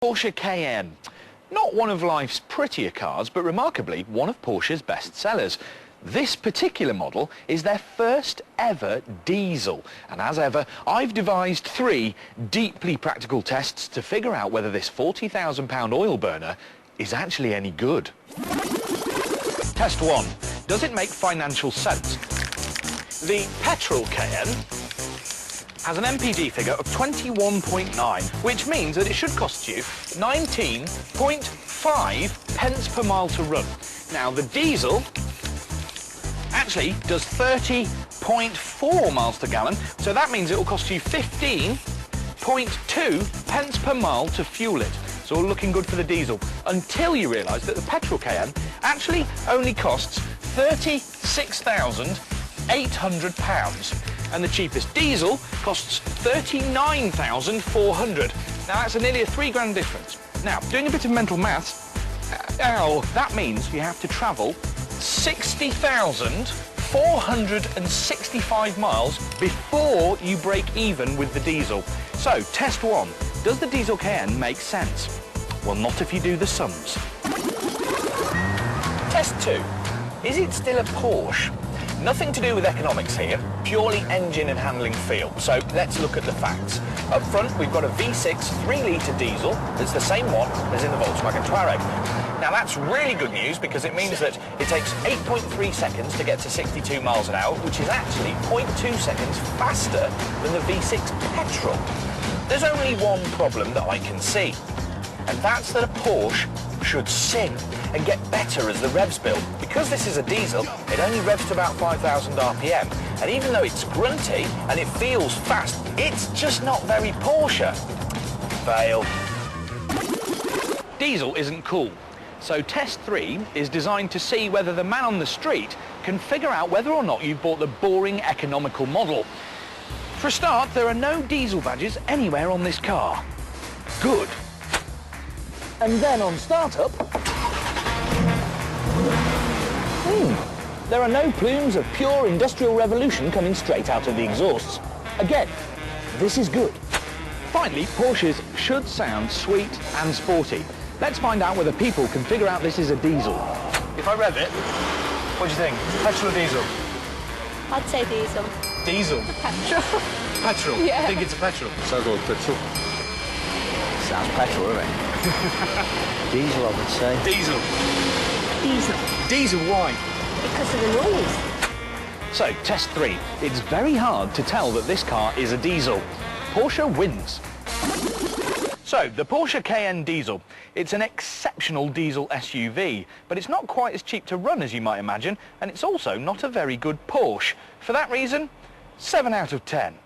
Porsche Cayenne. Not one of life's prettier cars, but remarkably one of Porsche's best sellers. This particular model is their first ever diesel, and as ever I've devised 3 deeply practical tests to figure out whether this £40,000 oil burner is actually any good. Test 1. Does it make financial sense? The petrol Cayenne has an MPG figure of 21.9, which means that it should cost you 19.5 pence per mile to run. Now, the diesel actually does 30.4 miles per gallon, so that means it will cost you 15.2 pence per mile to fuel it. So all looking good for the diesel, until you realise that the petrol Cayenne actually only costs £36,800. And the cheapest diesel costs £39,400. Now that's nearly a £3 grand difference. Now, doing a bit of mental maths, that means you have to travel 60,465 miles before you break even with the diesel. So, test 1. Does the diesel Cayenne make sense? Well, not if you do the sums. Test 2. Is it still a Porsche? Nothing to do with economics here, purely engine and handling feel. So let's look at the facts. Up front, we've got a V6 3-litre diesel that's the same one as in the Volkswagen Touareg. Now that's really good news because it means that it takes 8.3 seconds to get to 62 miles an hour, which is actually 0.2 seconds faster than the V6 petrol. There's only one problem that I can see, and that's that a Porsche should sing and get better as the revs build. Because this is a diesel, it only revs to about 5,000 RPM. And even though it's grunty and it feels fast, it's just not very Porsche. Fail. Diesel isn't cool. So test 3 is designed to see whether the man on the street can figure out whether or not you've bought the boring economical model. For a start, there are no diesel badges anywhere on this car. Good. And then on startup, there are no plumes of pure industrial revolution coming straight out of the exhausts. Again, this is good. Finally, Porsches should sound sweet and sporty. Let's find out whether people can figure out this is a diesel. If I rev it, what do you think? Petrol or diesel? I'd say diesel. Diesel? Petrol. Petrol? Yeah. I think it's a petrol. Sounds like petrol. Sounds petrol, doesn't it? Diesel, I would say. Diesel. Diesel. Diesel, why? Because of the noise. So, test 3. It's very hard to tell that this car is a diesel. Porsche wins. So, the Porsche Cayenne diesel. It's an exceptional diesel SUV, but it's not quite as cheap to run as you might imagine, and it's also not a very good Porsche. For that reason, 7 out of 10.